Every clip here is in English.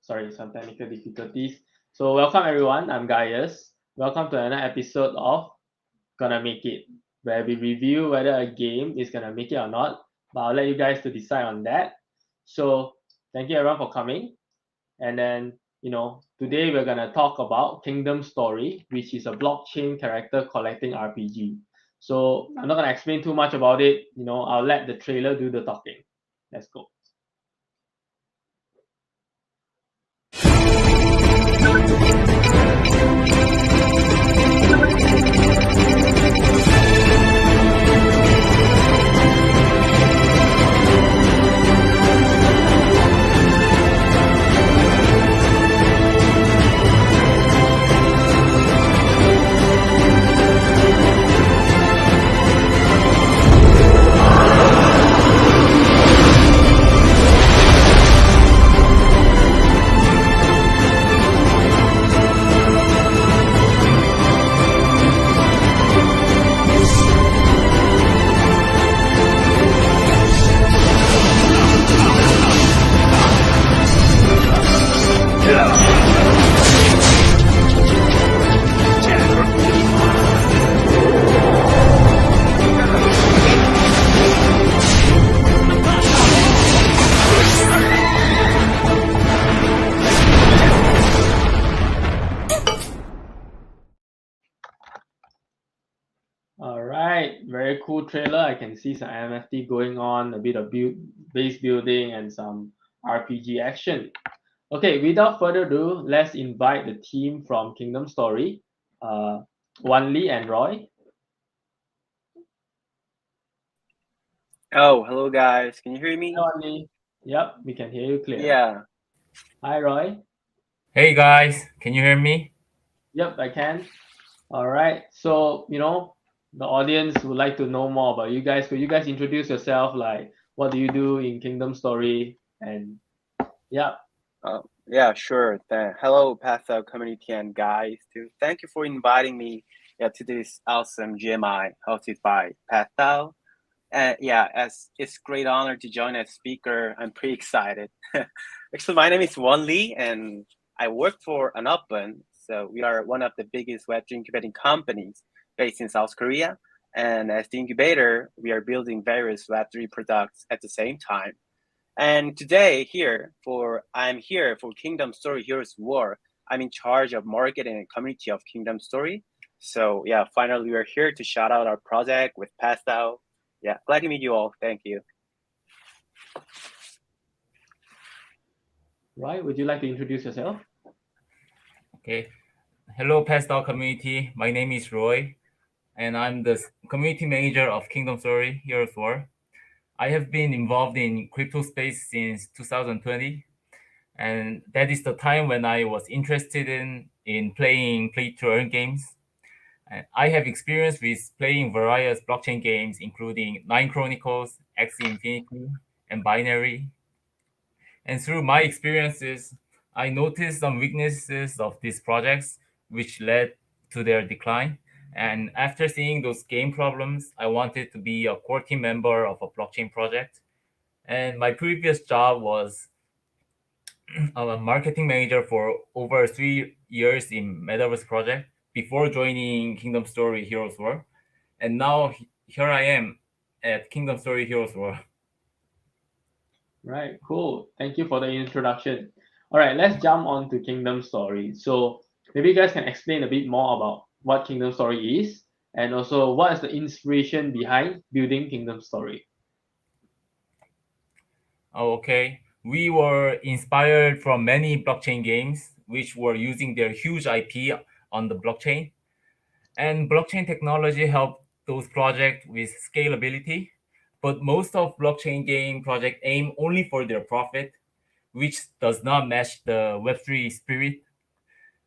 some technical difficulties. So welcome everyone, I'm Gaius. Welcome to another episode of Gonna Make It, where we review whether a game is gonna make it or not. But I'll let you guys to decide on that. So thank you everyone for coming. And then, today we're gonna talk about Kingdom Story, which is a blockchain character collecting RPG. So I'm not gonna explain too much about it. I'll let the trailer do the talking. Let's go. All right, very cool trailer. I can see some MFT going on, a bit of base building, and some RPG action. Okay, without further ado, let's invite the team from Kingdom Story, Wan Lee and Roy. Oh, hello guys. Can you hear me? Hi, Wan Lee. Yep, we can hear you clearly. Yeah. Hi, Roy. Hey guys, can you hear me? Yep, I can. All right. So, the audience would like to know more about you guys. Could you guys introduce yourself? Like, what do you do in Kingdom Story? And yeah. Yeah, sure. Hello, PathDAO community and guys. Thank you for inviting me to this awesome GMI hosted by PathDAO. And as it's a great honor to join as speaker. I'm pretty excited. Actually, my name is Wan Lee, and I work for an Open. So we are one of the biggest Web3 incubating companies based in South Korea. And as the incubator, we are building various Web3 products at the same time. And today I'm here for Kingdom Story Heroes War. I'm in charge of marketing and community of Kingdom Story. So yeah, finally we're here to shout out our project with PathDAO. Yeah, glad to meet you all. Thank you. Roy, would you like to introduce yourself? Okay. Hello, PathDAO community. My name is Roy, and I'm the community manager of Kingdom Story Heroes War. I have been involved in crypto space since 2020, and that is the time when I was interested in playing play-to-earn games. And I have experience with playing various blockchain games, including Nine Chronicles, Axie Infinity, and Binary. And through my experiences, I noticed some weaknesses of these projects, which led to their decline. And after seeing those game problems, I wanted to be a core team member of a blockchain project. And my previous job was a marketing manager for over 3 years in Metaverse project before joining Kingdom Story Heroes War. And now here I am at Kingdom Story Heroes War. Right, cool. Thank you for the introduction. All right, let's jump on to Kingdom Story. So maybe you guys can explain a bit more about what Kingdom Story is, and also what is the inspiration behind building Kingdom Story. Okay. We were inspired from many blockchain games, which were using their huge IP on the blockchain. And blockchain technology helped those projects with scalability. But most of blockchain game projects aim only for their profit, which does not match the Web3 spirit.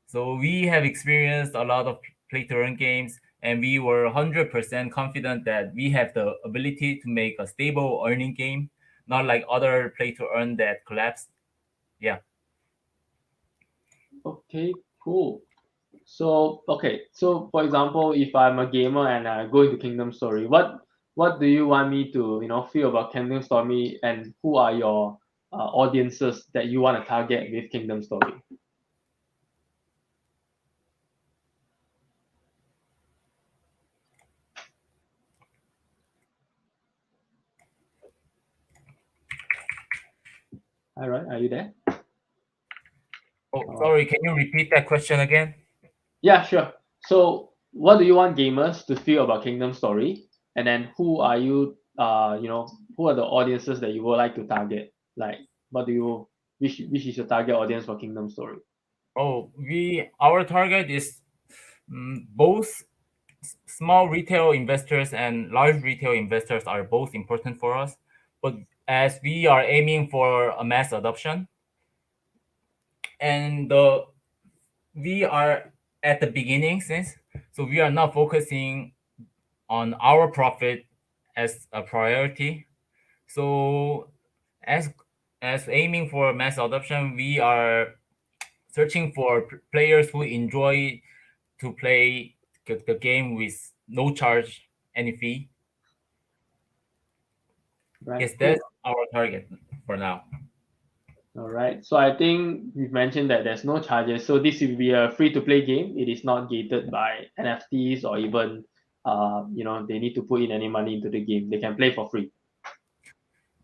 So we have experienced a lot of play-to-earn games, and we were 100% confident that we have the ability to make a stable earning game, not like other play-to-earn that collapsed. Yeah. Okay, cool. So for example, if I'm a gamer and I go into Kingdom Story, what do you want me to feel about Kingdom Story, and who are your audiences that you want to target with Kingdom Story? All right, are you there? Oh, sorry, can you repeat that question again? Yeah, sure. So, what do you want gamers to feel about Kingdom Story? And then, who are you? Who are the audiences that you would like to target? Like, which is your target audience for Kingdom Story? Oh, our target is both small retail investors and large retail investors are both important for us. But as we are aiming for a mass adoption, and we are at the beginning since, so we are not focusing on our profit as a priority. So as aiming for mass adoption, we are searching for players who enjoy to play the game with no charge any fee. Right. Yes, that's our target for now. All right. So I think we've mentioned that there's no charges. So this will be a free-to-play game. It is not gated by NFTs or even, they need to put in any money into the game. They can play for free.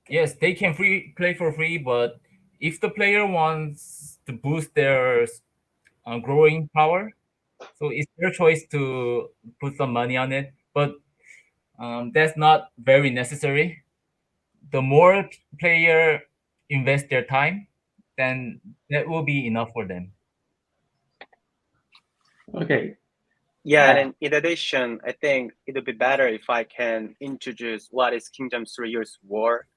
Yes, they can play for free, but if the player wants to boost their growing power, so it's their choice to put some money on it. But that's not very necessary. The more player invest their time, then that will be enough for them. Okay. Yeah, and in addition, I think it would be better if I can introduce what is Kingdoms 3 Years War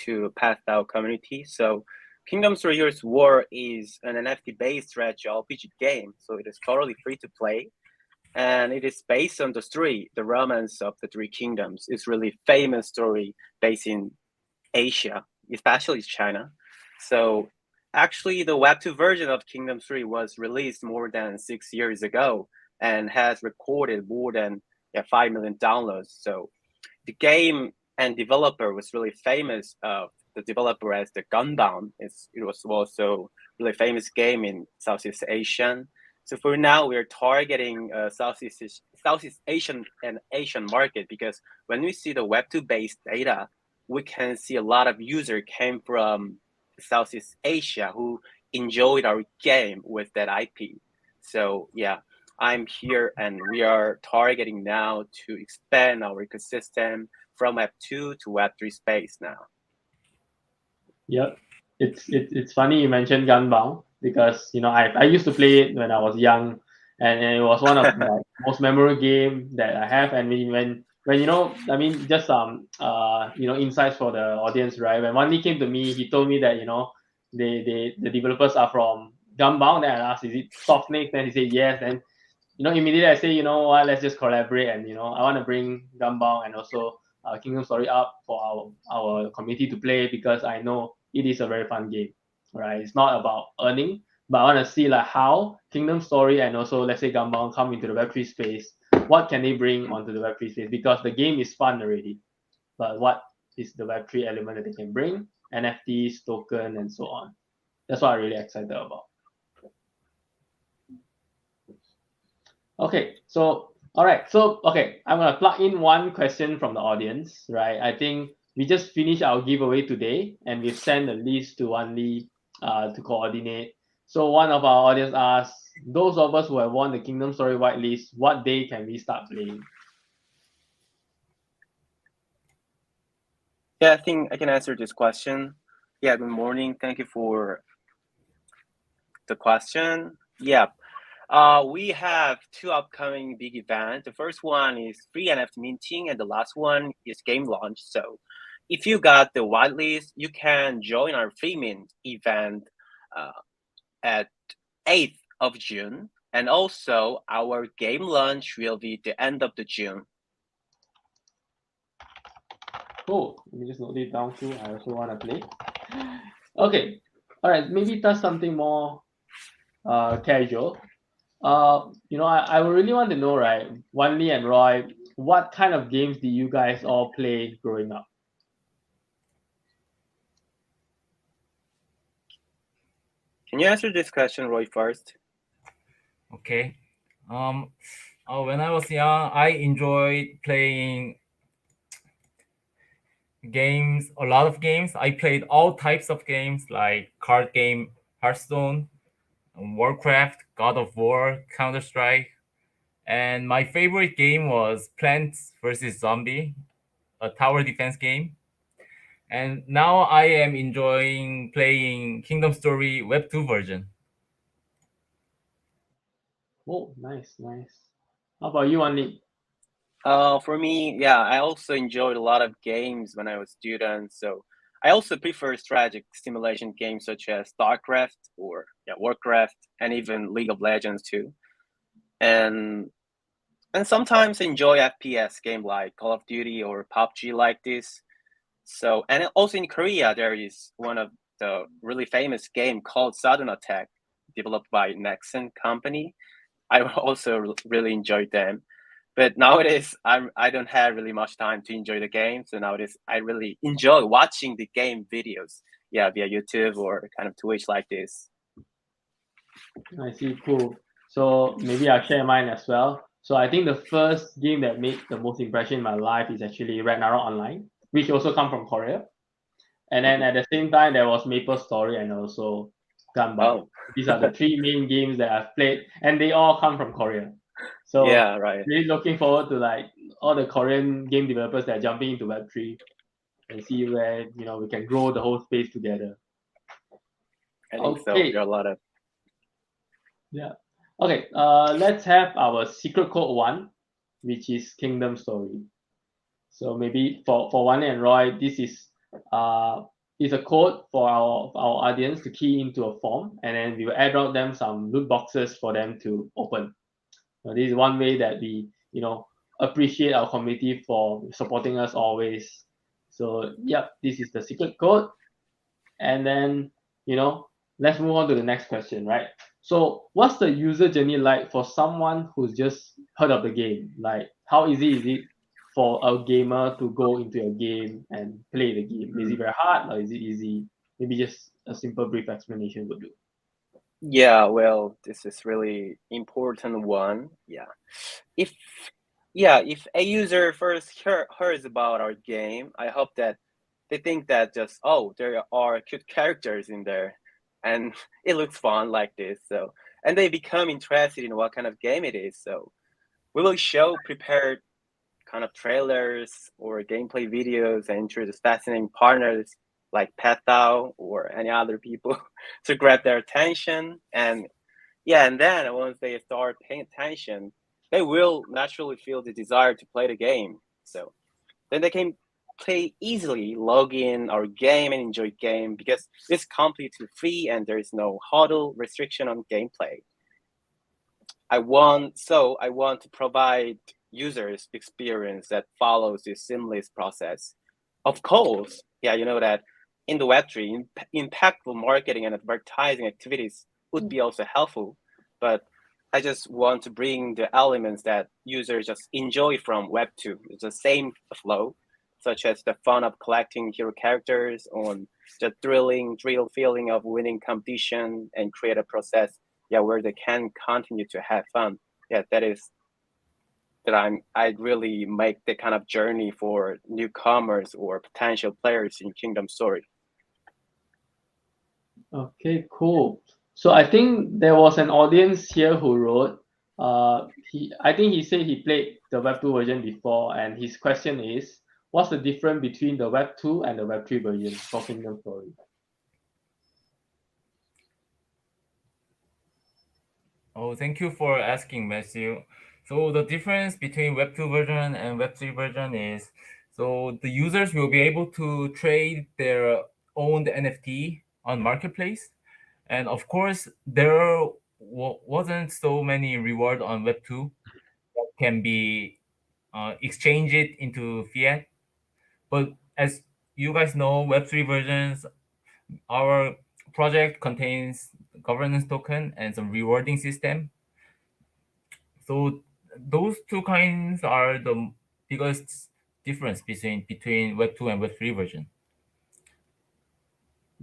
to PathDAO community. So Kingdoms 3 Years War is an NFT-based strategy RPG game, so it is totally free to play. And it is based on the story, the romance of the three kingdoms. It's really famous story based in Asia, especially China. So actually the Web2 version of Kingdom 3 was released more than 6 years ago and has recorded more than 5 million downloads. So the game and developer was really famous. The developer as the Gunbound. It was also really famous game in Southeast Asia. So for now, we're targeting Southeast Asian and Asian market because when we see the Web2 based data, we can see a lot of users came from Southeast Asia who enjoyed our game with that IP. So yeah, I'm here and we are targeting now to expand our ecosystem from Web2 to Web3 space now. Yep. It's funny you mentioned Gunbound because I used to play it when I was young, and it was one of the most memorable game that I have. And when just insights for the audience, right? When Wanli came to me, he told me that the developers are from Gunbound. Then I asked, is it Softnik? Then he said yes. Then immediately I say, you know what, let's just collaborate, and I want to bring Gunbound and also Kingdom Story up for our community to play because I know it is a very fun game, right? It's not about earning, but I want to see like how Kingdom Story and also let's say Gunbound come into the Web3 space. What can they bring onto the Web3 space? Because the game is fun already, but what is the Web3 element that they can bring? NFTs, token, and so on. That's what I'm really excited about. Okay, so all right, so okay, I'm gonna plug in one question from the audience, right? I think we just finished our giveaway today, and we've sent a list to Wanli to coordinate. So one of our audience asked, those of us who have won the Kingdom Story whitelist, what day can we start playing? Yeah, I think I can answer this question. Yeah, good morning. Thank you for the question. Yeah, we have two upcoming big events. The first one is free NFT minting, and the last one is game launch. So if you got the whitelist, you can join our free mint event at 8th of June. And also our game launch will be the end of the June. Cool. Let me just note it down too. I also want to play. Okay. All right. Maybe touch something more casual. I would really want to know, right, Wanli and Roy, what kind of games do you guys all play growing up? Can you answer this question, Roy, first? Okay. When I was young, I enjoyed playing games, a lot of games. I played all types of games like card game, Hearthstone, Warcraft, God of War, Counter-Strike, and my favorite game was Plants vs. Zombie, a tower defense game. And now I am enjoying playing Kingdom Story Web 2 version. Oh, nice, nice. How about you, Anli? For me, yeah, I also enjoyed a lot of games when I was a student. So I also prefer strategic simulation games such as StarCraft or Warcraft and even League of Legends too. And and sometimes enjoy FPS game like Call of Duty or PUBG like this. So and also in Korea there is one of the really famous game called Sudden Attack, developed by Nexon company. I also really enjoyed them. But nowadays, I don't have really much time to enjoy the game. So nowadays, I really enjoy watching the game videos, yeah, via YouTube or kind of Twitch like this. I see, cool. So maybe I'll share mine as well. So I think the first game that made the most impression in my life is actually Ragnarok Online, which also come from Korea. And then at the same time, there was Maple Story and also Gunbound. Oh, These are the three main games that I've played, and they all come from Korea. So yeah, right. really looking forward to like all the Korean game developers that are jumping into Web3 and see where we can grow the whole space together. I think so. Okay, There are a lot of. yeah. Okay, let's have our secret code one, which is Kingdom Story. So maybe for Wan and Roy, this is a code for our audience to key into a form, and then we will add out them some loot boxes for them to open. Now, this is one way that we appreciate our community for supporting us always. So yep, this is the secret code, and then let's move on to the next question, right? So what's the user journey like for someone who's just heard of the game? Like how easy is it for a gamer to go into a game and play the game? Is it very hard or is it easy? Maybe just a simple brief explanation would do. Yeah, well, this is really important one. If if a user first hears about our game, I hope that they think that just there are cute characters in there, and it looks fun like this. So and they become interested in what kind of game it is. So we will show prepared kind of trailers or gameplay videos and introduce fascinating partners like PathDAO or any other people to grab their attention. And then once they start paying attention, they will naturally feel the desire to play the game. So then they can play easily, log in our game and enjoy game because it's completely free and there is no huddle restriction on gameplay. I want to provide users experience that follows this seamless process. Of course, you know that in the Web3, impactful marketing and advertising activities would be also helpful, but I just want to bring the elements that users just enjoy from Web2. It's the same flow, such as the fun of collecting hero characters, on the thrill feeling of winning competition and create a process, where they can continue to have fun. That is that I'd really make the kind of journey for newcomers or potential players in Kingdom Story. Okay, cool. So I think there was an audience here who wrote. I think he said he played the Web 2 version before, and his question is, what's the difference between the Web 2 and the Web 3 version for Kingdom Story? Oh, thank you for asking, Matthew. So the difference between Web 2 version and Web 3 version is, so the users will be able to trade their owned NFT on marketplace, and of course there wasn't so many reward on Web 2 that can be exchanged it into fiat. But as you guys know, Web 3 versions, our project contains governance token and some rewarding system. So those two kinds are the biggest difference between Web 2 and Web 3 version.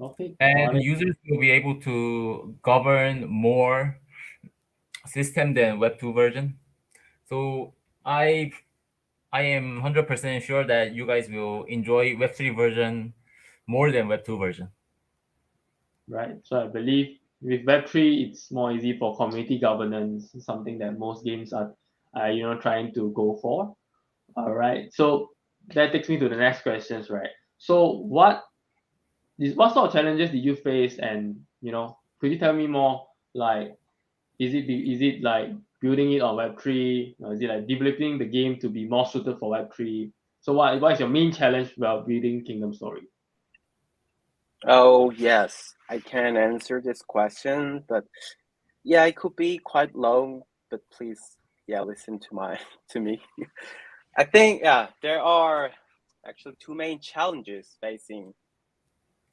Okay, got And it. users will be able to govern more system than Web 2 version. So I am 100% sure that you guys will enjoy Web 3 version more than Web 2 version. Right. So I believe with Web3, it's more easy for community governance, something that most games are trying to go for. All right. So that takes me to the next questions, right? So what sort of challenges did you face, and could you tell me more? Like, is it like building it on Web3? Or is it like developing the game to be more suited for Web3? So what is your main challenge while building Kingdom Story? Oh, yes, I can answer this question, but yeah, it could be quite long, but please, yeah, listen to me. I think, yeah, there are actually two main challenges facing.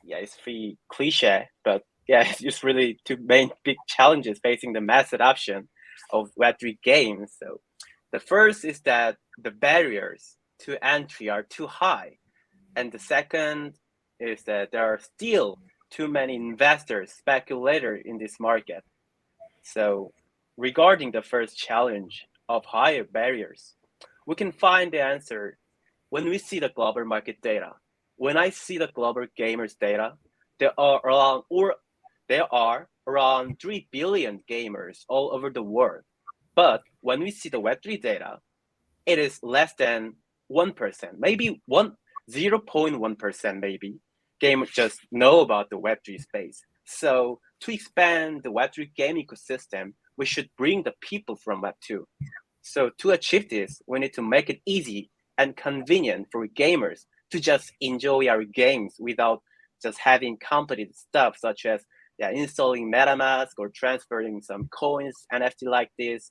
Yeah, it's pretty cliche, but yeah, it's just really two main big challenges facing the mass adoption of Web3 games. So the first is that the barriers to entry are too high. And the second is that there are still too many investors, speculators in this market. So regarding the first challenge of higher barriers, we can find the answer when we see the global market data. When I see the global gamers data, there are around 3 billion gamers all over the world. But when we see the Web3 data, it is less than 1%, maybe 0.1% maybe gamers just know about the Web3 space. So to expand the Web3 game ecosystem, we should bring the people from Web2. So to achieve this, we need to make it easy and convenient for gamers to just enjoy our games without just having complicated stuff such as installing MetaMask or transferring some coins, NFT like this.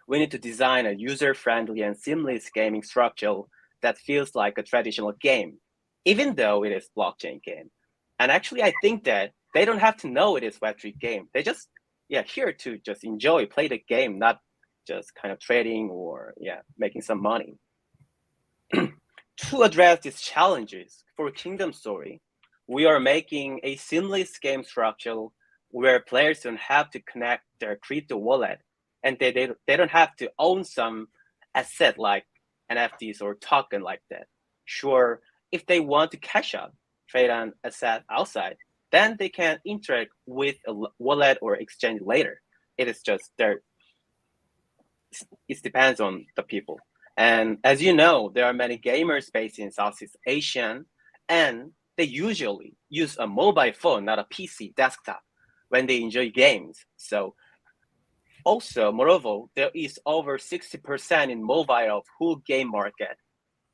We need to design a user-friendly and seamless gaming structure that feels like a traditional game, even though it is blockchain game. And actually, I think that they don't have to know it is Web3 game. They just here to just enjoy, play the game, not just kind of trading or making some money. To address these challenges for Kingdom Story, we are making a seamless game structure where players don't have to connect their crypto wallet, and they don't have to own some asset like NFTs or token like that. Sure, if they want to cash out, trade an asset outside, then they can interact with a wallet or exchange later. It is just it depends on the people. And as you know, there are many gamers based in Southeast Asia, and they usually use a mobile phone, not a PC desktop, when they enjoy games. So also, moreover, there is over 60% in mobile of whole game market.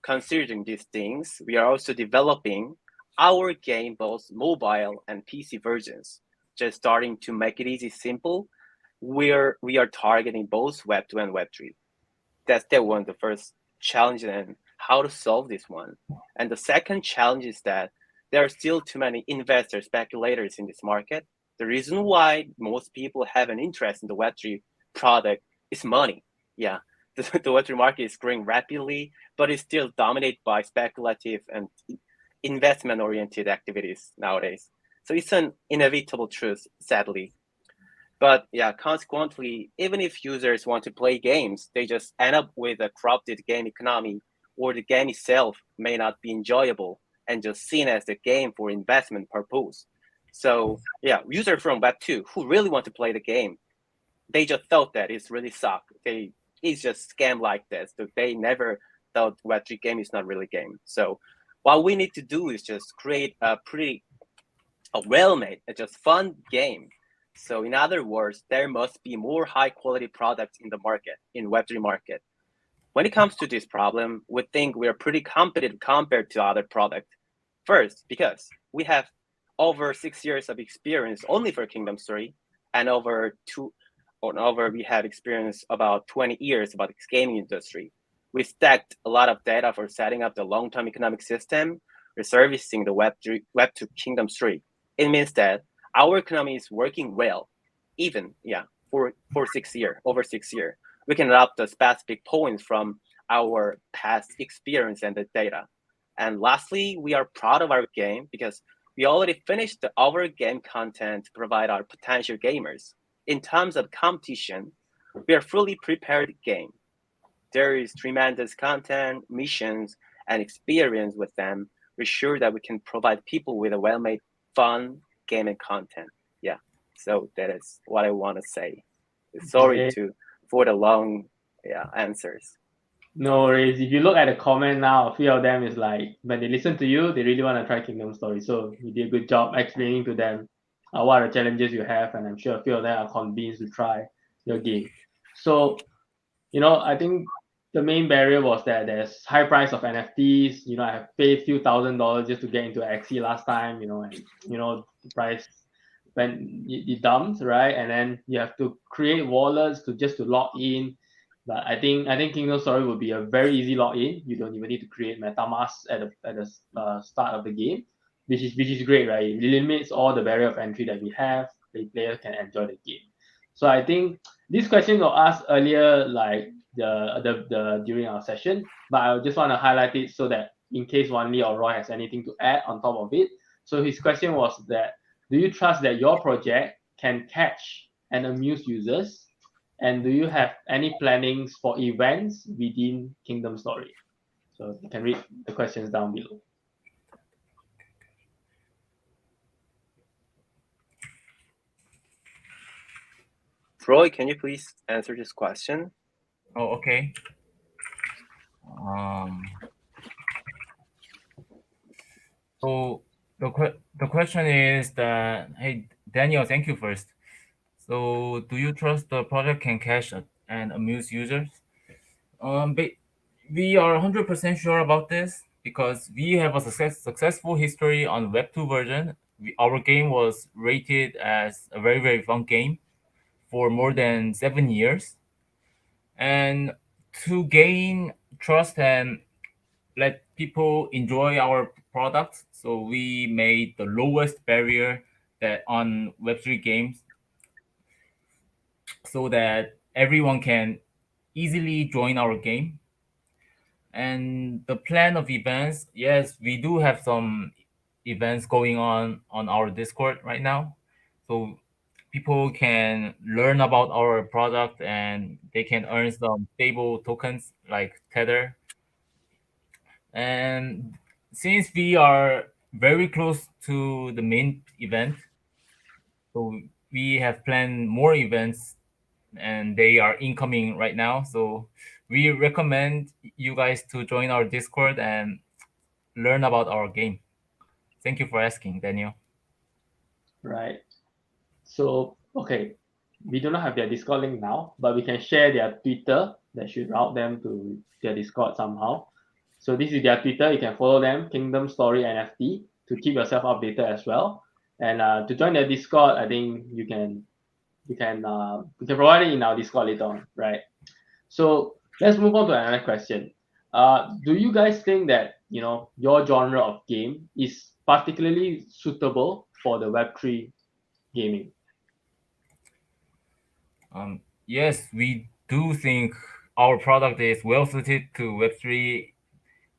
Considering these things, we are also developing our game, both mobile and PC versions, just starting to make it easy, simple. We are targeting both Web 2 and Web 3. That's the first challenge, and how to solve this one. And the second challenge is that there are still too many investors, speculators in this market. The reason why most people have an interest in the Web3 product is money. Yeah, the Web3 market is growing rapidly, but it's still dominated by speculative and investment-oriented activities nowadays. So it's an inevitable truth, sadly. But consequently, even if users want to play games, they just end up with a corrupted game economy, or the game itself may not be enjoyable and just seen as a game for investment purpose. So users from Web 2 who really want to play the game, they just thought that it's really suck. It's just scam like this. So they never thought Web3 game is not really game. So what we need to do is just create a well-made, just fun game. So in other words, there must be more high-quality products in the market, in Web3 market. When it comes to this problem, we think we are pretty competitive compared to other products. First, because we have over 6 years of experience only for Kingdom Story, and we have experience about 20 years about the gaming industry. We stacked a lot of data for setting up the long-term economic system, reservicing the Web2 Kingdom Story. It means that our economy is working well, even for over 6 years. We can adopt the specific points from our past experience and the data. And lastly, we are proud of our game because we already finished our game content to provide our potential gamers. In terms of competition, we are fully prepared game. There is tremendous content, missions, and experience with them. We're sure that we can provide people with a well-made, fun gaming content. Yeah, so that is what I want to say. Sorry for the long answers. No worries. If you look at the comment now, a few of them is like when they listen to you, they really want to try Kingdom Story. So you did a good job explaining to them what are the challenges you have, and I'm sure a few of them are convinced to try your game. So, I think the main barrier was that there's high price of NFTs. I have paid a few $1,000s just to get into XE last time, and the price when it dumps, right? And then you have to create wallets to log in. But I think Kingdom Story would be a very easy login. You don't even need to create MetaMask at the start of the game, which is great, right? It limits all the barrier of entry that we have. The players can enjoy the game. So I think this question was asked earlier, like the during our session, but I just want to highlight it so that in case Wanli or Roy has anything to add on top of it. So his question was that, do you trust that your project can catch and amuse users? And do you have any plannings for events within Kingdom Story? So you can read the questions down below. Roy, can you please answer this question? Oh, okay. So the question is that, hey, Daniel, thank you first. So do you trust the project can catch and amuse users? But we are 100% sure about this because we have a successful history on Web 2 version. Our game was rated as a very, very fun game for more than 7 years. And to gain trust and let people enjoy our products, so we made the lowest barrier that on Web3 games so that everyone can easily join our game. And the plan of events, yes, we do have some events going on our Discord right now. So people can learn about our product and they can earn some stable tokens like Tether. And since we are very close to the main event, so we have planned more events and they are incoming right now. So we recommend you guys to join our Discord and learn about our game. Thank you for asking, Daniel. Right. So, okay, we do not have their Discord link now, but we can share their Twitter that should route them to their Discord somehow. So this is their Twitter. You can follow them, Kingdom Story NFT, to keep yourself updated as well. And to join their Discord, I think you can provide it in our Discord later on, right? So let's move on to another question. Do you guys think that your genre of game is particularly suitable for the Web3 gaming? Yes, we do think our product is well suited to Web3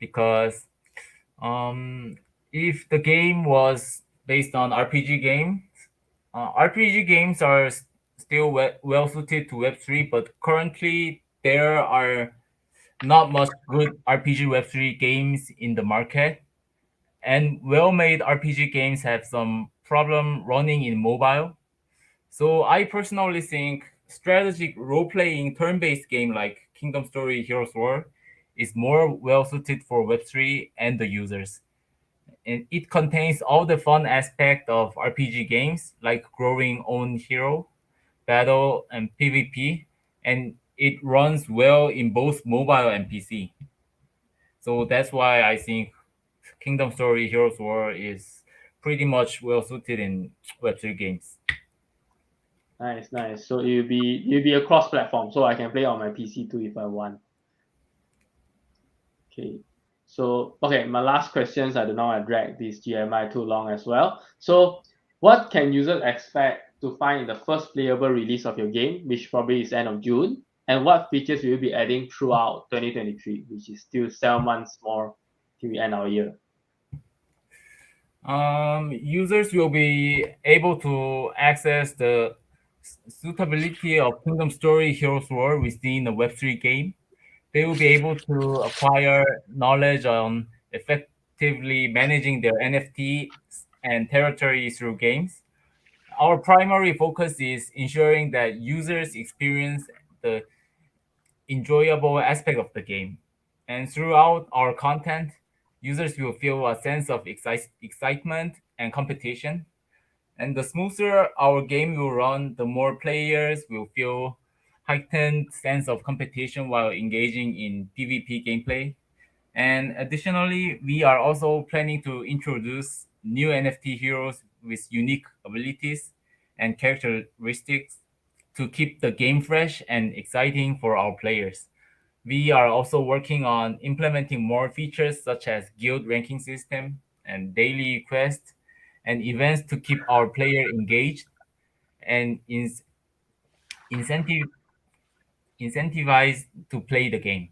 because if the game was based on RPG games, RPG games are still well suited to Web3, but currently there are not much good RPG Web3 games in the market. And well-made RPG games have some problem running in mobile. So I personally think strategic role-playing turn-based game like Kingdom Story Heroes War is more well-suited for Web3 and the users. And it contains all the fun aspect of RPG games like growing own hero, battle, and PvP, and it runs well in both mobile and PC. So that's why I think Kingdom Story Heroes War is pretty much well suited in Web3 games. Nice. So it'll be a cross-platform, so I can play on my PC too if I want. Okay. So my last questions. I do not want to drag this GMI too long as well. So what can users expect to find in the first playable release of your game, which probably is end of June? And what features will you be adding throughout 2023, which is still 7 months more till we end our year? Users will be able to access the suitability of Kingdom Story Heroes War within the Web3 game. They will be able to acquire knowledge on effectively managing their NFT and territory through games. Our primary focus is ensuring that users experience the enjoyable aspect of the game. And throughout our content, users will feel a sense of excitement and competition. And the smoother our game will run, the more players will feel heightened sense of competition while engaging in PvP gameplay. And additionally, we are also planning to introduce new NFT heroes with unique abilities and characteristics to keep the game fresh and exciting for our players. We are also working on implementing more features such as guild ranking system and daily quests and events to keep our player engaged and incentive incentivized to play the game.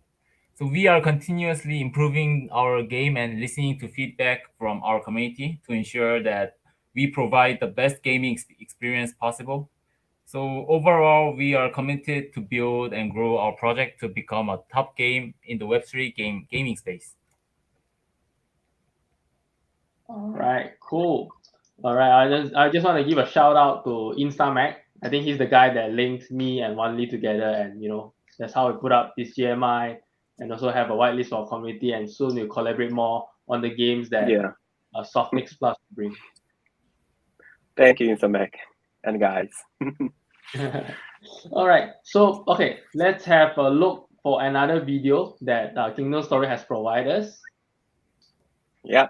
So we are continuously improving our game and listening to feedback from our community to ensure that we provide the best gaming experience possible. So overall, we are committed to build and grow our project to become a top game in the Web3 gaming space. All right, cool. All right, I just want to give a shout out to InstaMac. I think he's the guy that links me and Wanli together, and that's how we put up this GMI and also have a whitelist for our community. And soon we'll collaborate more on the games that Softmix Plus bring. Thank you, Insomac and guys. All right, so okay, let's have a look for another video that Kingdom Story has provided us. Yeah.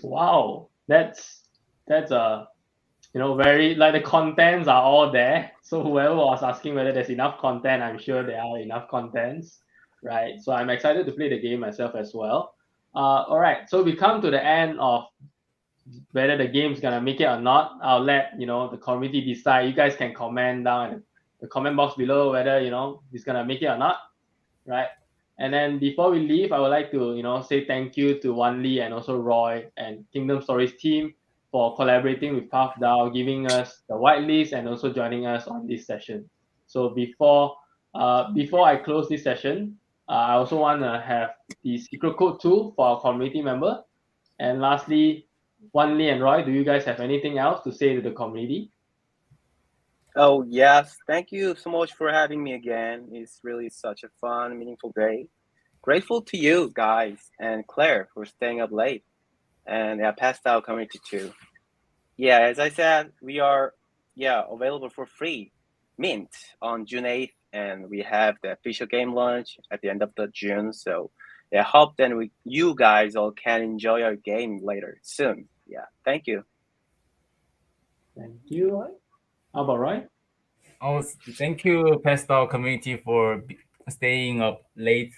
Wow, that's very like the contents are all there. So whoever was asking whether there's enough content, I'm sure there are enough contents, right? So I'm excited to play the game myself as well. All right, so we come to the end of whether the game's gonna make it or not. I'll let the community decide. You guys can comment down in the comment box below whether it's gonna make it or not, right? And then before we leave, I would like to say thank you to Wan Lee and also Roy and Kingdom Stories team for collaborating with PathDAO, giving us the whitelist and also joining us on this session. So before I close this session, I also want to have the secret code tool for our community member. And lastly, Wan Lee and Roy, do you guys have anything else to say to the community? Oh, yes. Thank you so much for having me again. It's really such a fun, meaningful day. Grateful to you guys and Claire for staying up late, and PathDAO community too. Yeah, as I said, we are available for free mint on June 8th, and we have the official game launch at the end of the June. So I hope then you guys all can enjoy our game later soon. Yeah, thank you. Thank you. How about Roy? Oh, thank you, PathDAO community, for staying up late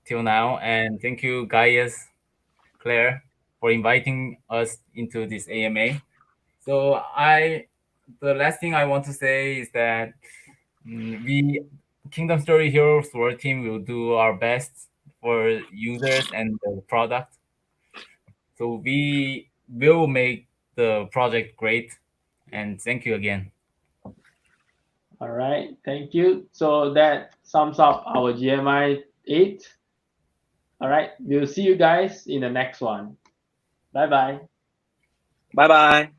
till now, and thank you, Gaius, Claire, for inviting us into this AMA. So the last thing I want to say is that we, Kingdom Story Heroes World Team, will do our best for users and the product. So we will make the project great, and thank you again. All right, thank you. So that sums up our GMI 8. All right, we'll see you guys in the next one. Bye-bye. Bye-bye.